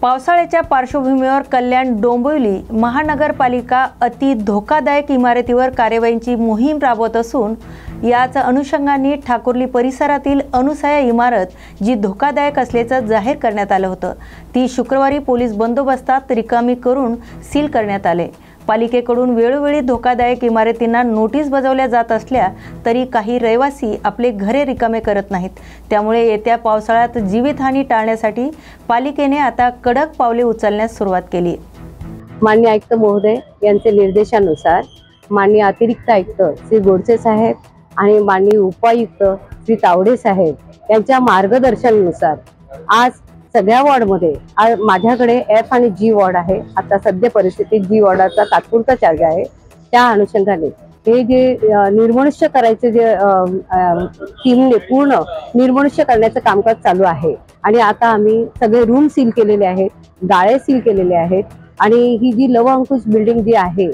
पावसाळ्याच्या पार्श्वभूमीवर कल्याण डोंबिवली महानगरपालिका अति धोकादायक इमारतीवर कार्यवाहीची मोहीम राबवत असून याच अनुषंगाने ठाकुर्ली परिसरातील अनुसया इमारत जी धोकादायक असल्याचं जाहीर करण्यात आलं होतं ती शुक्रवारी पोलीस बंदोबस्तात रिकामी करून सील करण्यात आले। पालिकेकडून वेळोवेळी धोकादायक इमारतींना नोटीस बजावल्या जात असल्या तरी काही रहिवासी आपले घरे रिकामे करत नाहीत। त्यामुळे येत्या पावसाळ्यात जीवितहानी टाळण्यासाठी पालिकेने आता कडक पावले उचलण्यास सुरुवात केली। माननीय आयुक्त महोदय यांचे निर्देशानुसार माननीय अतिरिक्त आयुक्त श्री गोडसे साहेब आणि माननीय उपायुक्त श्री तावडे साहेब यांच्या मार्गदर्शनानुसार आज सगळ्या वॉर्डमध्ये माझ्याकडे एफ आणि जी वॉर्ड आहे। आता सध्या परिस्थितीत जी वॉर्डाचा तात्पुरता चार्ज आहे। त्या अनुषंगाने हे जे निर्मनुष्य करायचे जे टीमने पूर्ण निर्मनुष्य करण्याचं कामकाज चालू आहे आणि आता आम्ही सगळे रूम सील केलेले आहेत, गाळे सील केलेले आहेत आणि ही जी लव अंकुश बिल्डिंग जी आहे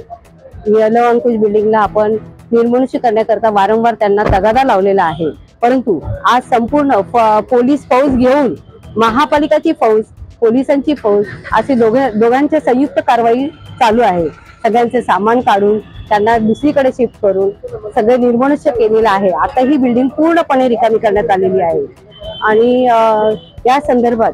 या लव अंकुश बिल्डिंगला आपण निर्मनुष्य करण्याकरता वारंवार त्यांना तगादा लावलेला आहे। परंतु आज संपूर्ण पोलीस फौज घेऊन महापालिकाची फौज, पोलिसांची फौज असे दोघांचे संयुक्त कारवाई चालू आहे। सगळ्यांचे सामान काढून त्यांना दुसरीकडे शिफ्ट करून सगळे निर्मनुष्य केलेलं आहे। आता ही बिल्डिंग पूर्णपणे रिकामी करण्यात आलेली आहे आणि या संदर्भात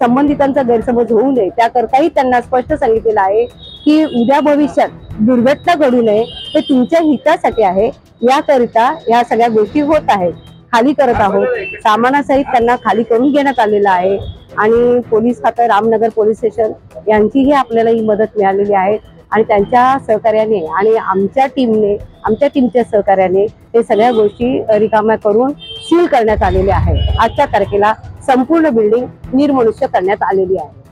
संबंधितांचा गैरसमज होऊ नये त्याकरताही त्यांना स्पष्ट सांगितलेलं आहे की उद्या भविष्यात दुर्घटना घडू नये, हे तुमच्या हितासाठी आहे। याकरिता या सगळ्या गोष्टी होत आहेत, खाली करत आहोत। सामानासहित त्यांना खाली करून घेण्यात आलेलं आहे आणि पोलीस खातं, रामनगर पोलीस स्टेशन यांचीही आपल्याला ही मदत मिळालेली आहे आणि त्यांच्या सहकार्याने आणि आमच्या टीमच्या सहकार्याने हे सगळ्या गोष्टी रिकाम्या करून सील करण्यात आलेले आहे। आजच्या तारखेला संपूर्ण बिल्डिंग निर्मनुष्य करण्यात आलेली आहे।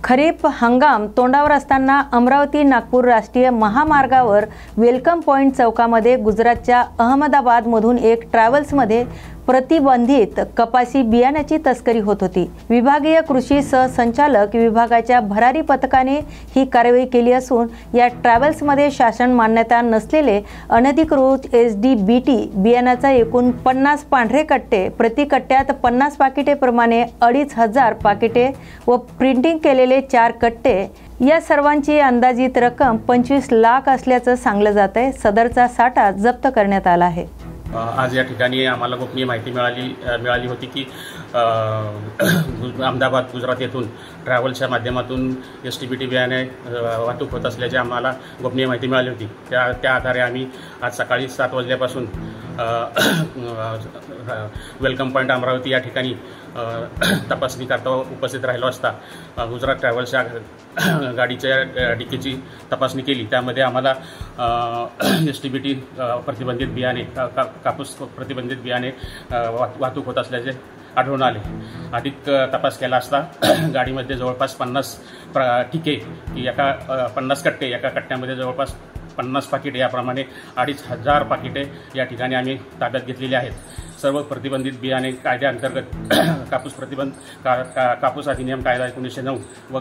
खरीप हंगाम तोंडावर असताना अमरावती नागपूर राष्ट्रीय महामार्गावर वेलकम पॉइंट चौकामध्ये गुजरातच्या अहमदाबादमधून एक ट्रॅव्हल्समध्ये प्रतिबंधित कपासी बियाण्याची तस्करी होत होती। विभागीय कृषी सहसंचालक विभागाच्या भरारी पथकाने ही कारवाई केली असून या ट्रॅव्हल्समध्ये शासन मान्यता नसलेले अनधिकृत SDBT बियाण्याचा एकूण 50 पांढरे कट्टे, प्रति कट्ट्यात 50 पाकिटे प्रमाणे 2500 पाकिटे व प्रिंटिंग केलेले 4 कट्टे या सर्वांची अंदाजित रक्कम 25 लाख असल्याचं सांगलं जात आहे। सदरचा साठा जप्त करण्यात आला आहे। आज या ठिकाणी आम्हाला गोपनीय माहिती मिळाली होती की अहमदाबाद गुजरात येथून ट्रॅव्हल्सच्या माध्यमातून SDBT बियाणे वाहतूक होत असल्याची आम्हाला गोपनीय माहिती मिळाली होती। त्या आधारे आम्ही आज सकाळी 7 वाजल्यापासून वेलकम पॉइंट अमरावती या ठिकाणी तपासणी करता उपस्थित राहिलो असता गुजरात ट्रॅव्हल्सच्या गाडीच्या डिकीची तपासणी केली। त्यामध्ये आम्हाला SDBT प्रतिबंधित बियाणे, कापूस प्रतिबंधित बियाणे वाहतूक होत असल्याचे आढळून आले। अधिक तपास केला असता गाडीमध्ये जवळपास 50 ठिके, 50 कट्टे, एका कट्ट्यामध्ये जवळपास 50 पाकिटे याप्रमाणे 2500 पाकिटे या ठिकाणी आम्ही ताब्यात घेतलेली आहेत। सर्व प्रतिबंधित बियाणे कायद्याअंतर्गत कापूस अधिनियम कायदा 1909 व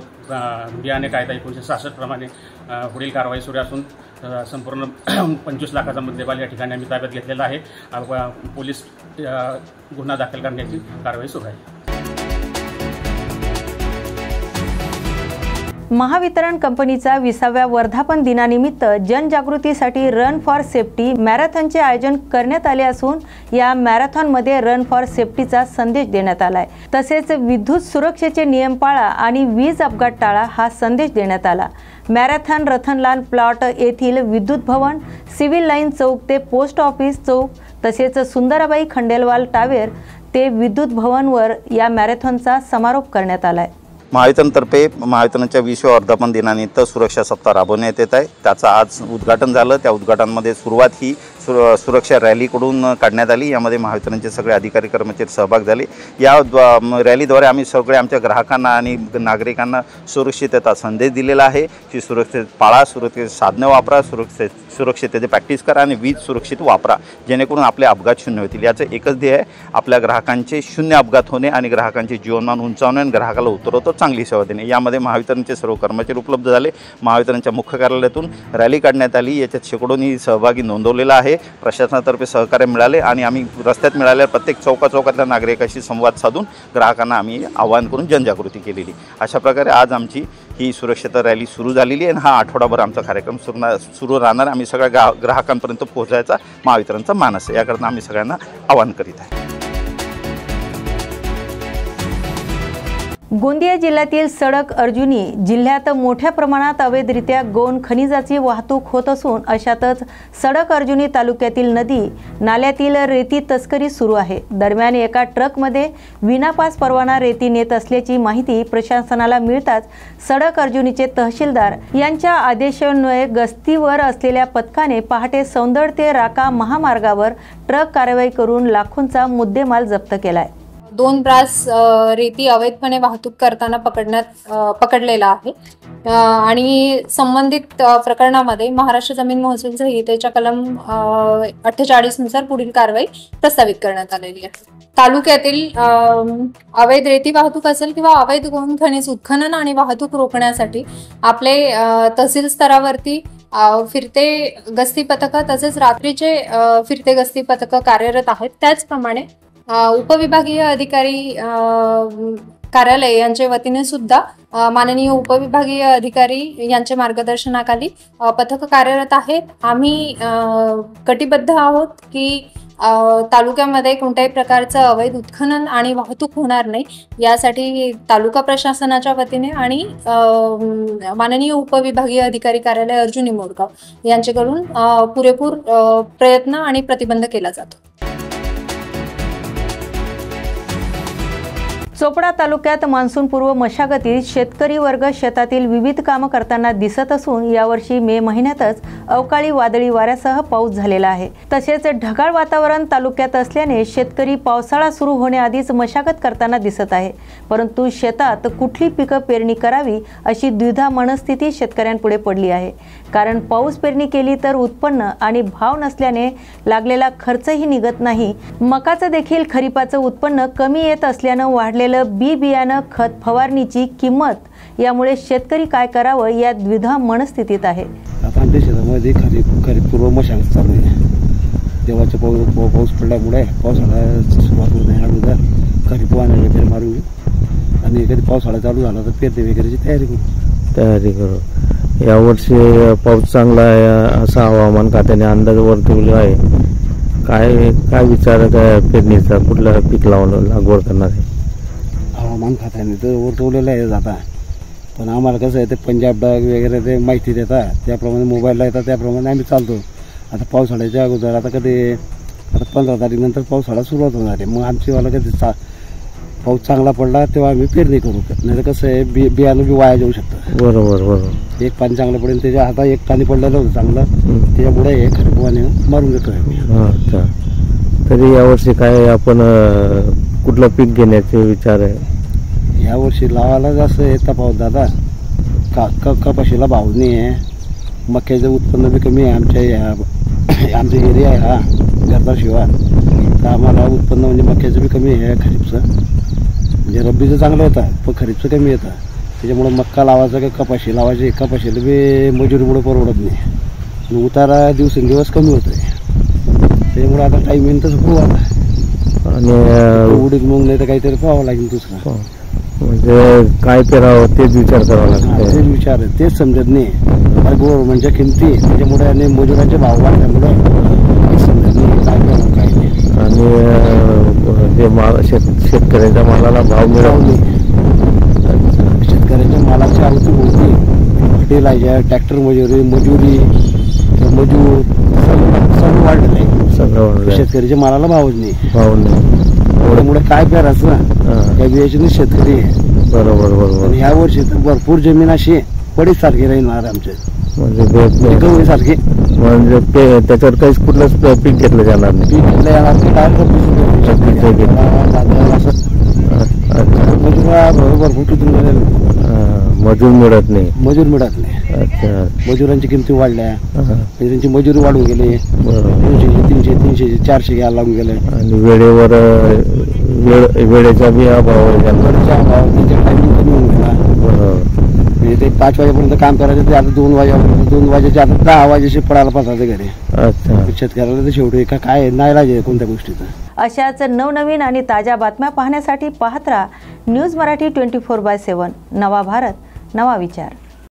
बियाणे कायदा 1966 प्रमाणे पुढील कारवाई सुरू असून संपूर्ण 25 लाखाचा मुद्देमाल या ठिकाणी आम्ही ताब्यात घेतलेला आहे। पोलीस गुन्हा दाखल करण्याची कारवाई सुरू आहे। महावितरण कंपनीचा 20व्या वर्धापन दिनानिमित्त जनजागृतीसाठी रन फॉर सेफ्टी मॅरेथॉनचे आयोजन करण्यात आले असून या मॅरेथॉनमध्ये रन फॉर सेफ्टीचा संदेश देण्यात आलाय। तसेच विद्युत सुरक्षेचे नियम पाळा आणि वीज अपघात टाळा हा संदेश देण्यात आला। मॅरेथॉन रतनलाल प्लॉट येथील विद्युत भवन, सिव्हिल लाईन चौक ते पोस्ट ऑफिस चौक तसेच सुंदराबाई खंडेलवाल टावर ते विद्युत भवनवर या मॅरेथॉनचा समारोप करण्यात आलाय। महावितरणतर्फे महावितरणच्या 20व्या वर्धापन दिनानिमित्त सुरक्षा सप्ताह राबवण्यात येत आहे। त्याचं आज उद्घाटन झालं। त्या उद्घाटनामध्ये सुरुवात ही सुरक्षा रॅलीकडून काढण्यात आली। यामध्ये महावितरणचे सगळे अधिकारी कर्मचारी सहभाग झाले। या रॅलीद्वारे आम्ही सगळे आमच्या ग्राहकांना आणि नागरिकांना सुरक्षितता संदेश दिलेला आहे की सुरक्षित पाळा, सुरक्षित साधनं वापरा, सुरक्षिततेची प्रॅक्टिस करा आणि वीज सुरक्षित वापरा, जेणेकरून आपले अपघात शून्य होतील। याचं एकच ध्येय आहे, आपल्या ग्राहकांचे शून्य अपघात होणे आणि ग्राहकांचे जीवनमान उंचावणे आणि ग्राहकाला उतरवतो चांगली सेवा देणे। यामध्ये महावितरणचे सर्व कर्मचारी उपलब्ध झाले। महावितरणच्या मुख्य कार्यालयातून रॅली काढण्यात आली। याच्यात शेकडोंनी सहभागी नोंदवलेला आहे प्रशासनातर्फे सहकार्य मिळाले आणि आम्ही रस्त्यात मिळालेल्या प्रत्येक चौकाचौकातल्या नागरिकांशी संवाद साधून ग्राहकांना आम्ही आवाहन करून जनजागृती केलेली. अशा प्रकारे आज आमची ही सुरक्षितता रॅली सुरू झालेली आहे आणि हा आठवडाभर आमचा कार्यक्रम सुरू राहणार. आम्ही सगळ्या ग्राहकांपर्यंत पोहोचायचा महावितरणचा मानस आहे, याकरता आम्ही सगळ्यांना आवाहन करीत आहे. गोंदिया जिल्ह्यातील सडक अर्जुनी जिल्ह्यात मोठ्या प्रमाणात अवैधरित्या गौण खनिजाची वाहतूक होत असून अशातच सडक अर्जुनी तालुक्यातील नदी नाल्यातील रेती तस्करी सुरू आहे. दरम्यान एका ट्रकमध्ये विनापास परवाना रेती नेत असल्याची माहिती प्रशासनाला मिळताच सडक अर्जुनीचे तहसीलदार यांच्या आदेशान्वये गस्तीवर असलेल्या पथकाने पहाटे सौंदड ते राका महामार्गावर ट्रक कारवाई करून लाखोंचा मुद्देमाल जप्त केलाय. 2 ब्रास रेती अवैधपणे वाहतूक करताना पकडलेला आहे आणि संबंधित प्रकरणामध्ये महाराष्ट्र जमीन महसूल संहितेच्या कलम 48 नुसार पुढील कारवाई प्रस्तावित करण्यात आलेली आहे. तालुक्यातील अवैध रेती वाहतूक असेल किंवा अवैध गौण खनिज उत्खनन आणि वाहतूक रोखण्यासाठी आपले तहसील स्तरावरती फिरते गस्ती पथक तसेच रात्रीचे फिरते गस्ती पथक कार्यरत आहेत. त्याचप्रमाणे उपविभागीय अधिकारी कार्यालय यांच्या वतीने सुद्धा माननीय उपविभागीय अधिकारी यांच्या मार्गदर्शनाखाली पथक कार्यरत आहेत. आम्ही कटिबद्ध आहोत की तालुक्यामध्ये कोणत्याही प्रकारचं अवैध उत्खनन आणि वाहतूक होणार नाही, यासाठी तालुका प्रशासनाच्या वतीने आणि माननीय उपविभागीय अधिकारी कार्यालय अर्जुनी मोडगाव यांच्याकडून पुरेपूर प्रयत्न आणि प्रतिबंध केला जातो. चोपडा तालुक्यात मान्सूनपूर्व मशागतीत शेतकरी वर्ग शेतातील विविध कामं करताना दिसत असून यावर्षी मे महिन्यातच अवकाळी वादळी वाऱ्यासह पाऊस झालेला आहे. तसेच ढगाळ वातावरण तालुक्यात असल्याने शेतकरी पावसाळा सुरू होण्याआधीच मशागत करताना दिसत आहे. परंतु शेतात कुठली पिकं पेरणी करावी अशी द्विधा मनस्थिती शेतकऱ्यांपुढे पडली आहे. कारण पाऊस पेरणी केली तर उत्पन्न आणि भाव नसल्याने लागलेला खर्चही निघत नाही. मकाचं देखील खरीपाचं उत्पन्न कमी येत असल्यानं वाढलेलं बी बियाणं खत फवारणीची किंमत यामुळे शेतकरी काय करावं या द्विधा मनस्थितीत आहे. आता आमच्या शेतामध्ये खरीपपूर्व मशागत चालू आहे. देवाचा पाऊस पडल्यामुळे पावसाळा सुरुवात होत खरीप वाहन वगैरे मारू आणि कधी पावसाळा चालू झाला तर पेरणी वगैरेची तयारी करू. यावर्षी पाऊस चांगला आहे असा हवामान खात्याने अंदाज वर्तवला आहे. काय विचार पेरणीचा कुठला पीक लागवड करणार आहे? हवामान खात्याने तर वर्तवलेलं आहे जाता, पण आम्हाला कसं आहे ते पंजाब डाग वगैरे ते माहिती देतात, त्याप्रमाणे मोबाईलला येतात, त्याप्रमाणे आम्ही चालतो. आता पावसाळ्याच्या अगोदर आता 15 तारीखनंतर पावसाळा सुरुवात होणार आहे. मग आमचीवाला कधी पाऊस चांगला पडला तेव्हा आम्ही पेरणी करू. नाही तर कसं आहे बियाणं बी वाया जाऊ शकतं. बरोबर. एक पाणी चांगलं पडेल त्याच्या हातात एक पाणी पडलेलं होतं चांगलं, त्याच्यामुळे हे खरीप वाहने मारून घेतोय आम्ही. अच्छा. तरी यावर्षी काय आपण कुठलं पीक घेण्याचे विचार आहे? यावर्षी लावायला जास्त येता पाऊस दादा, कपाशीला भाव नाही आहे, मक्याचं उत्पन्न बी कमी आहे. आमचा एरिया आहे हा घरदार शिवार, तर आम्हाला उत्पन्न म्हणजे मक्याचं बी कमी आहे. खरीपचं म्हणजे रब्बीचं चांगलं होतं पण खरीपचं कमी येतं. त्याच्यामुळं मक्का लावायचं का कपाशी लावायची, कपाशीला बी मजुरीमुळे परवडत नाही आणि उतारा दिवसेंदिवस कमी होतोय. त्याच्यामुळे आता टाईम तसं पाहू आता आणि उडीद मग नाही तर काहीतरी पाहावं लागेल दुसरं. म्हणजे काय पेरावं तेच विचार करावा लागतो. तेच विचार आहे, तेच समजत नाही. गव्हर्नमेंटच्या किमती त्याच्यामुळे आणि मजुरांचे भाव वाढल्यामुळे समजत नाही काय करावं काय नाही. आणि शेतकऱ्यांच्या मालाला भाव मिळावं नाही. शेतकऱ्यांच्या मालाची आवती होती, फर्टिलायझर, ट्रॅक्टर मजुरी मजूर सगळं वाढलेलं आहे. सगळं शेतकऱ्याच्या मालाला भावच नाही. त्यामुळे काय पेरायचं त्या बियाची नाही शेतकरी. बरोबर. ह्या वर्षी तर भरपूर जमीन अशी पडीच सारखी राहणार आमच्या, म्हणजे गवळी सारखी. म्हणजे त्याच्यावर काहीच कुठलंच पीक घेतलं जाणार नाही. पीक घेतलं जाणार मजूर मिळत नाही. अच्छा. मजुरांची किमती वाढल्या, त्यांची मजुरी वाढून गेली. 200, 300, 400 घ्यायला लागून गेले. आणि वेळेवर वेळेचा बी अभाव, त्यांच्या टायमिंग कमी होऊन गेला. म्हणजे ते 5 वाजेपर्यंत काम करायचं, ते आता 2 वाजेपर्यंत, 2 वाजेचे आता 10 वाजेशी पडायला पाहतात घरी. अच्छा. शेतकऱ्याला तर शेवटी काय नाही लागे कोणत्या गोष्टीचं. अशाच नवनवीन आणि ताज्या बातम्या पाहण्यासाठी पाहत राहा न्यूज मराठी 24/7. नवा भारत, नवा विचार.